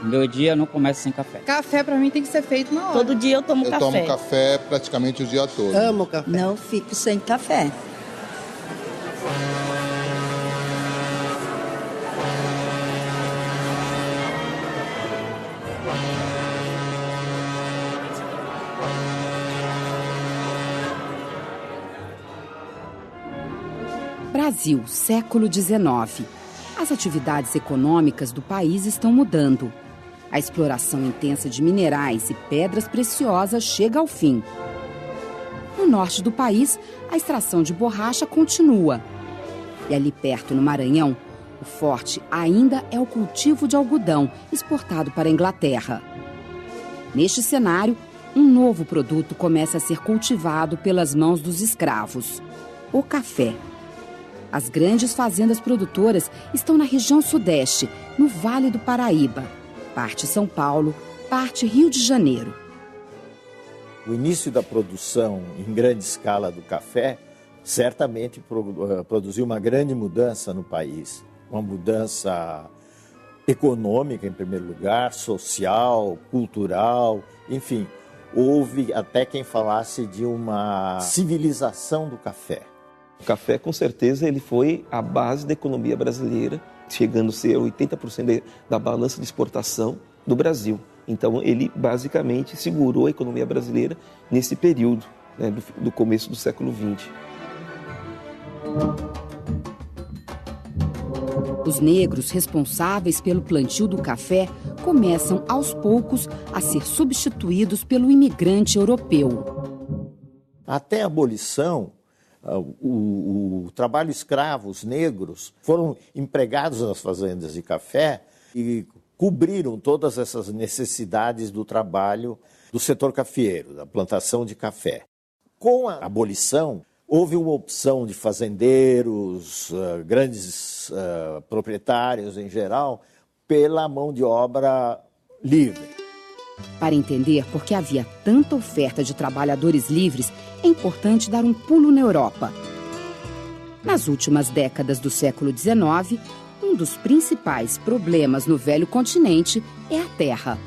Meu dia não começa sem café. Café pra mim tem que ser feito na hora. Todo dia eu tomo café. Eu tomo café praticamente o dia todo. Amo café. Não fico sem café. Brasil, século XIX. As atividades econômicas do país estão mudando. A exploração intensa de minerais e pedras preciosas chega ao fim. No norte do país, a extração de borracha continua. E ali perto, no Maranhão, o forte ainda é o cultivo de algodão exportado para a Inglaterra. Neste cenário, um novo produto começa a ser cultivado pelas mãos dos escravos: o café. As grandes fazendas produtoras estão na região sudeste, no Vale do Paraíba. Parte São Paulo, parte Rio de Janeiro. O início da produção em grande escala do café certamente produziu uma grande mudança no país. Uma mudança econômica, em primeiro lugar, social, cultural, enfim. Houve até quem falasse de uma civilização do café. O café, com certeza, ele foi a base da economia brasileira, chegando a ser 80% da balança de exportação do Brasil. Então, ele basicamente segurou a economia brasileira nesse período, né, do começo do século XX. Os negros responsáveis pelo plantio do café começam, aos poucos, a ser substituídos pelo imigrante europeu. Até a abolição, o trabalho escravo, os negros, foram empregados nas fazendas de café e cobriram todas essas necessidades do trabalho do setor cafeeiro, da plantação de café. Com a abolição, houve uma opção de fazendeiros, grandes proprietários em geral, pela mão de obra livre. Para entender por que havia tanta oferta de trabalhadores livres, é importante dar um pulo na Europa. Nas últimas décadas do século XIX, um dos principais problemas no velho continente é a terra.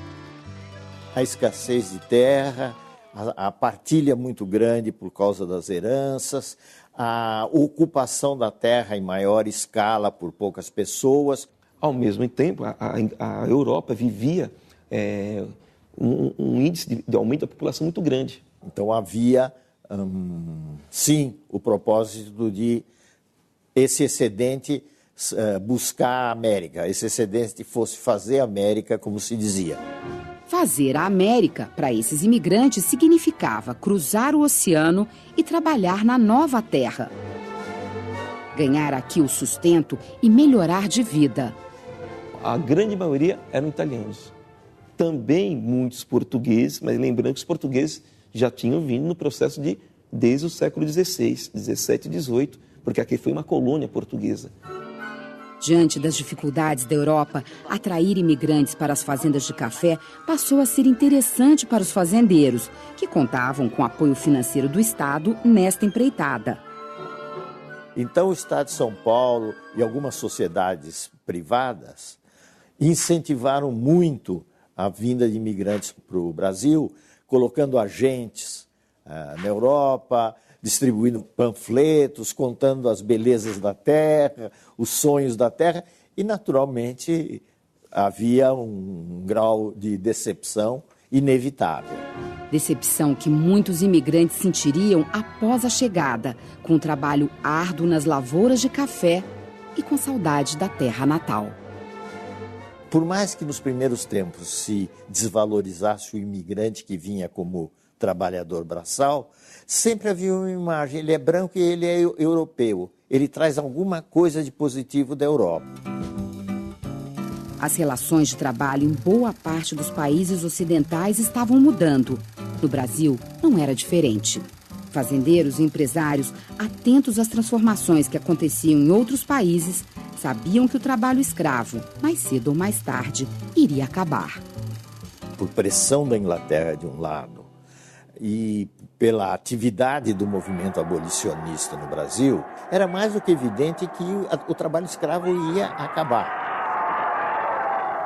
A escassez de terra, a partilha muito grande por causa das heranças, a ocupação da terra em maior escala por poucas pessoas. Ao mesmo tempo, a Europa vivia um índice de aumento da população muito grande. Então havia, sim, o propósito de esse excedente buscar a América, esse excedente fosse fazer a América, como se dizia. Fazer a América, para esses imigrantes, significava cruzar o oceano e trabalhar na nova terra. Ganhar aqui o sustento e melhorar de vida. A grande maioria eram italianos. Também muitos portugueses, mas lembrando que os portugueses já tinham vindo no processo desde o século XVI, XVII e XVIII, porque aqui foi uma colônia portuguesa. Diante das dificuldades da Europa, atrair imigrantes para as fazendas de café passou a ser interessante para os fazendeiros, que contavam com apoio financeiro do Estado nesta empreitada. Então o Estado de São Paulo e algumas sociedades privadas incentivaram muito a vinda de imigrantes para o Brasil, colocando agentes na Europa, distribuindo panfletos, contando as belezas da terra, os sonhos da terra, e naturalmente havia um grau de decepção inevitável. Decepção que muitos imigrantes sentiriam após a chegada, com o trabalho árduo nas lavouras de café e com saudade da terra natal. Por mais que nos primeiros tempos se desvalorizasse o imigrante que vinha como trabalhador braçal, sempre havia uma imagem: ele é branco e ele é europeu, ele traz alguma coisa de positivo da Europa. As relações de trabalho em boa parte dos países ocidentais estavam mudando. No Brasil, não era diferente. Fazendeiros e empresários, atentos às transformações que aconteciam em outros países, sabiam que o trabalho escravo, mais cedo ou mais tarde, iria acabar. Por pressão da Inglaterra de um lado e pela atividade do movimento abolicionista no Brasil, era mais do que evidente que o trabalho escravo ia acabar.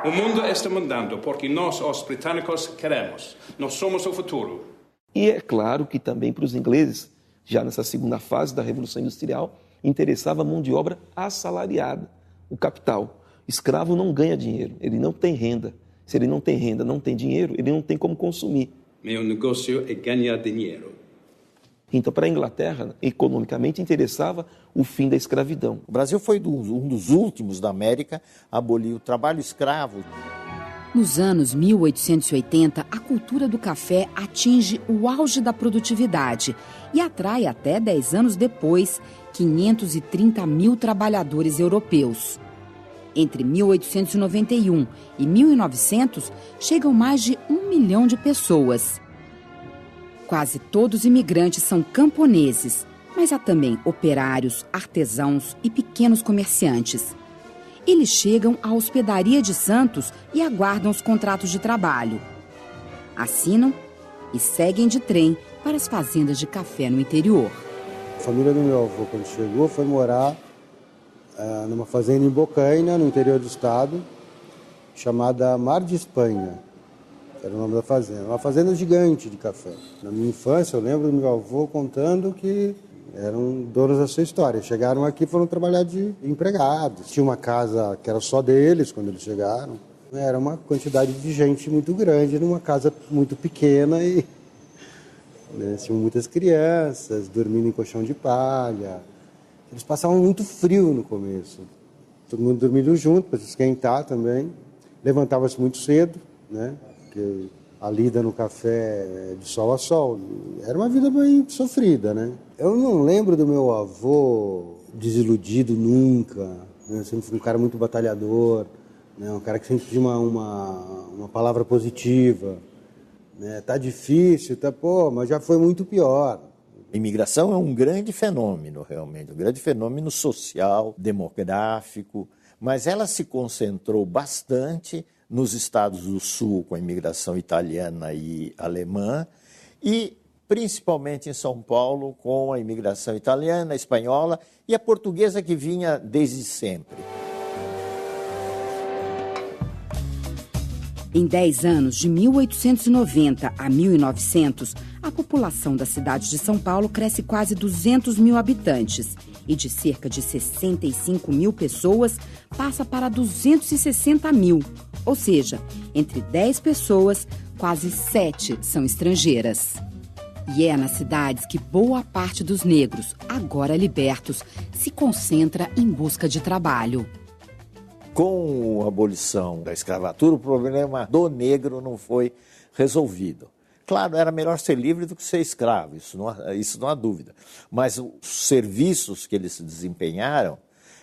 O mundo está mudando porque nós, os britânicos, queremos. Nós somos o futuro. E é claro que também para os ingleses, já nessa segunda fase da Revolução Industrial, interessava a mão de obra assalariada, o capital. Escravo não ganha dinheiro, ele não tem renda. Se ele não tem renda, não tem dinheiro, ele não tem como consumir. Meu negócio é ganhar dinheiro. Então, para a Inglaterra, economicamente, interessava o fim da escravidão. O Brasil foi um dos últimos da América a abolir o trabalho escravo. Nos anos 1880, a cultura do café atinge o auge da produtividade e atrai até 10 anos depois 530 mil trabalhadores europeus. Entre 1891 e 1900, chegam mais de 1 milhão de pessoas. Quase todos imigrantes são camponeses, mas há também operários, artesãos e pequenos comerciantes. Eles chegam à hospedaria de Santos e aguardam os contratos de trabalho. Assinam e seguem de trem para as fazendas de café no interior. A família do meu avô, quando chegou, foi morar numa fazenda em Bocaina, no interior do estado, chamada Mar de Espanha. Era o nome da fazenda. Uma fazenda gigante de café. Na minha infância, eu lembro do meu avô contando que eram donos da sua história. Chegaram aqui e foram trabalhar de empregados. Tinha uma casa que era só deles quando eles chegaram. Era uma quantidade de gente muito grande numa casa muito pequena e tinham muitas crianças dormindo em colchão de palha. Eles passavam muito frio no começo. Todo mundo dormindo junto para se esquentar também. Levantava-se muito cedo, né? Porque a lida no café de sol a sol. Era uma vida bem sofrida, né? Eu não lembro do meu avô desiludido nunca, né? Sempre foi um cara muito batalhador, né? Um cara que sempre tinha uma palavra positiva, né? Tá difícil, mas já foi muito pior. A imigração é um grande fenômeno, realmente, um grande fenômeno social, demográfico, mas ela se concentrou bastante nos estados do sul, com a imigração italiana e alemã, e principalmente em São Paulo, com a imigração italiana, espanhola e a portuguesa que vinha desde sempre. Em 10 anos, de 1890 a 1900, a população da cidade de São Paulo cresce quase 200 mil habitantes e de cerca de 65 mil pessoas passa para 260 mil. Ou seja, entre 10 pessoas, quase 7 são estrangeiras. E é nas cidades que boa parte dos negros, agora libertos, se concentra em busca de trabalho. Com a abolição da escravatura, o problema do negro não foi resolvido. Claro, era melhor ser livre do que ser escravo, isso não há dúvida. Mas os serviços que eles desempenharam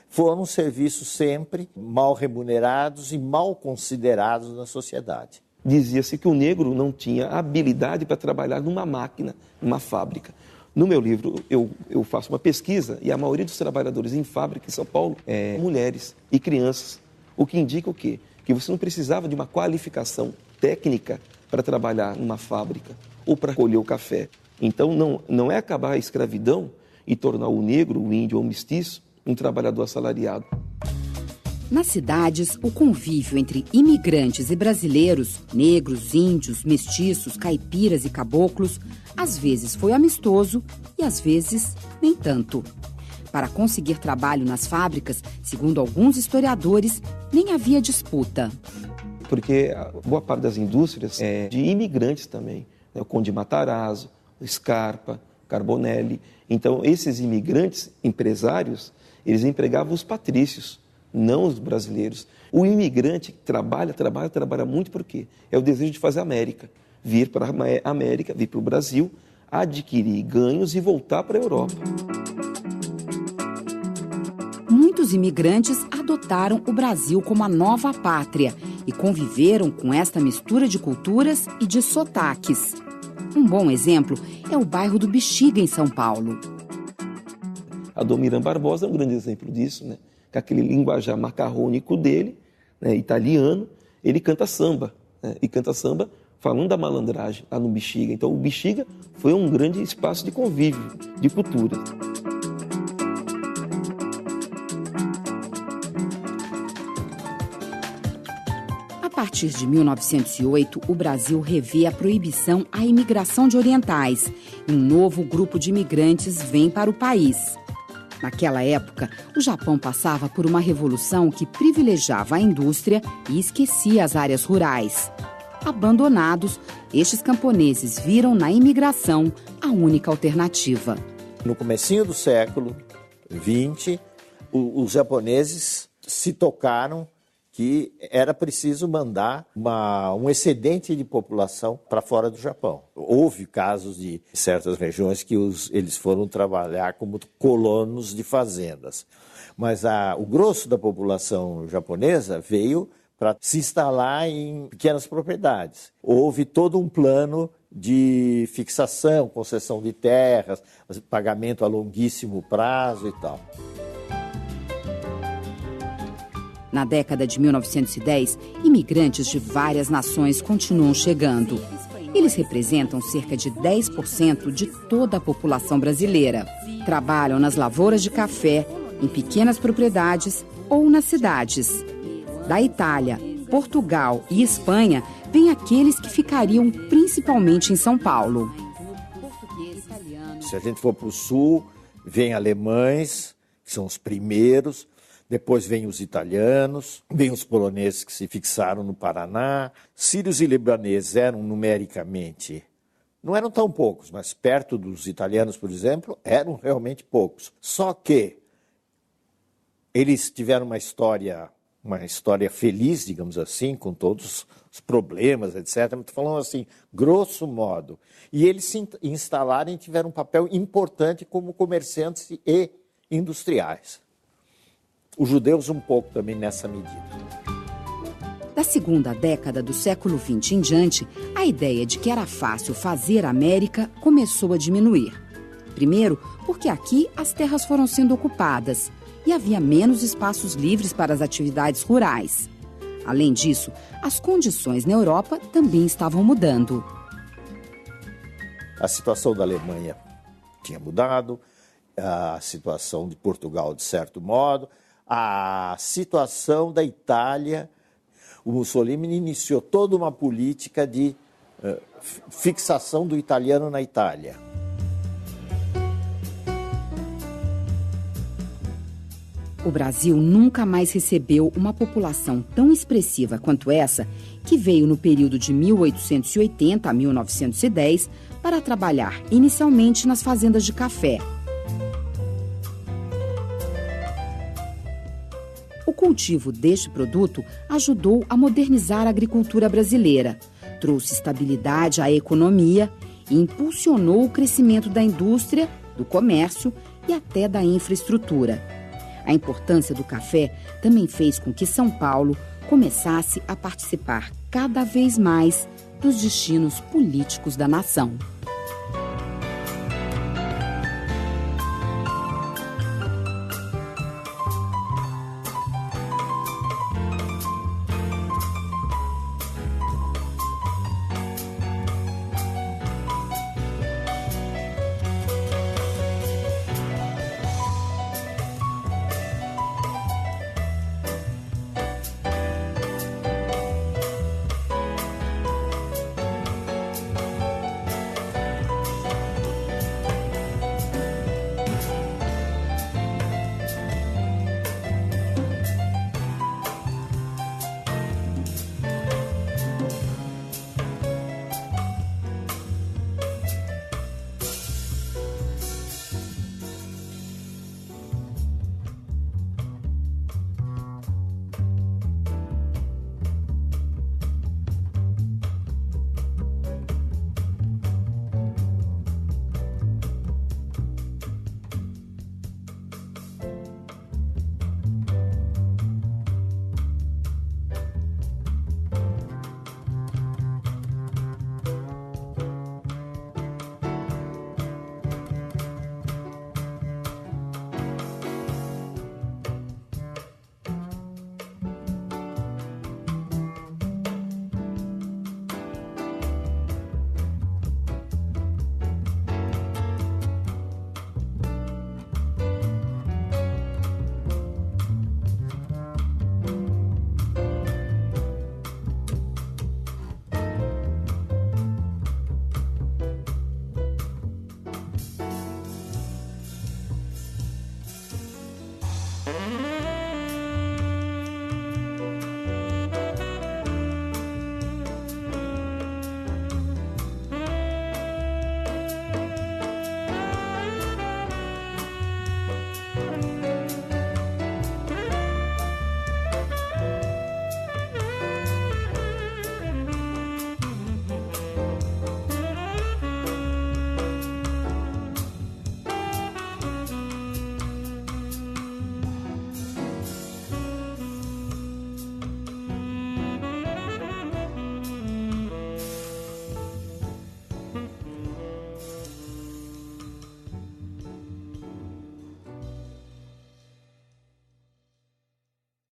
foram serviços sempre mal remunerados e mal considerados na sociedade. Dizia-se que o negro não tinha habilidade para trabalhar numa máquina, numa fábrica. No meu livro, eu faço uma pesquisa e a maioria dos trabalhadores em fábrica em São Paulo é mulheres e crianças. O que indica o quê? Que você não precisava de uma qualificação técnica para trabalhar numa fábrica ou para colher o café. Então, não é acabar a escravidão e tornar o negro, o índio ou o mestiço um trabalhador assalariado. Nas cidades, o convívio entre imigrantes e brasileiros, negros, índios, mestiços, caipiras e caboclos, às vezes foi amistoso e às vezes nem tanto. Para conseguir trabalho nas fábricas, segundo alguns historiadores, nem havia disputa. Porque boa parte das indústrias é de imigrantes também, né? O Conde Matarazzo, o Scarpa, Carbonelli. Então, esses imigrantes empresários, eles empregavam os patrícios, não os brasileiros. O imigrante trabalha muito por quê? É o desejo de fazer América, vir para a América, vir para o Brasil, adquirir ganhos e voltar para a Europa. Muitos imigrantes adotaram o Brasil como a nova pátria e conviveram com esta mistura de culturas e de sotaques. Um bom exemplo é o bairro do Bexiga, em São Paulo. Adoniran Barbosa é um grande exemplo disso, né? Com aquele linguajar macarrônico dele, né, italiano, ele canta samba, né? E canta samba falando da malandragem lá no Bexiga. Então o Bexiga foi um grande espaço de convívio, de cultura. A partir de 1908, o Brasil revê a proibição à imigração de orientais e um novo grupo de imigrantes vem para o país. Naquela época, o Japão passava por uma revolução que privilegiava a indústria e esquecia as áreas rurais. Abandonados, estes camponeses viram na imigração a única alternativa. No comecinho do século XX, os japoneses se tocaram que era preciso mandar um excedente de população para fora do Japão. Houve casos de certas regiões que eles foram trabalhar como colonos de fazendas. Mas o grosso da população japonesa veio para se instalar em pequenas propriedades. Houve todo um plano de fixação, concessão de terras, pagamento a longuíssimo prazo e tal. Na década de 1910, imigrantes de várias nações continuam chegando. Eles representam cerca de 10% de toda a população brasileira. Trabalham nas lavouras de café, em pequenas propriedades ou nas cidades. Da Itália, Portugal e Espanha, vêm aqueles que ficariam principalmente em São Paulo. Se a gente for para o sul, vem alemães, que são os primeiros. Depois vem os italianos, vem os poloneses que se fixaram no Paraná. Sírios e libaneses eram numericamente, não eram tão poucos, mas perto dos italianos, por exemplo, eram realmente poucos. Só que eles tiveram uma história feliz, digamos assim, com todos os problemas, etc. Estou falando assim, grosso modo. E eles se instalaram e tiveram um papel importante como comerciantes e industriais. Os judeus um pouco também nessa medida. Da segunda década do século XX em diante, a ideia de que era fácil fazer América começou a diminuir. Primeiro, porque aqui as terras foram sendo ocupadas e havia menos espaços livres para as atividades rurais. Além disso, as condições na Europa também estavam mudando. A situação da Alemanha tinha mudado, a situação de Portugal, de certo modo, a situação da Itália. O Mussolini iniciou toda uma política de fixação do italiano na Itália. O Brasil nunca mais recebeu uma população tão expressiva quanto essa, que veio no período de 1880 a 1910 para trabalhar inicialmente nas fazendas de café. O cultivo deste produto ajudou a modernizar a agricultura brasileira, trouxe estabilidade à economia e impulsionou o crescimento da indústria, do comércio e até da infraestrutura. A importância do café também fez com que São Paulo começasse a participar cada vez mais dos destinos políticos da nação.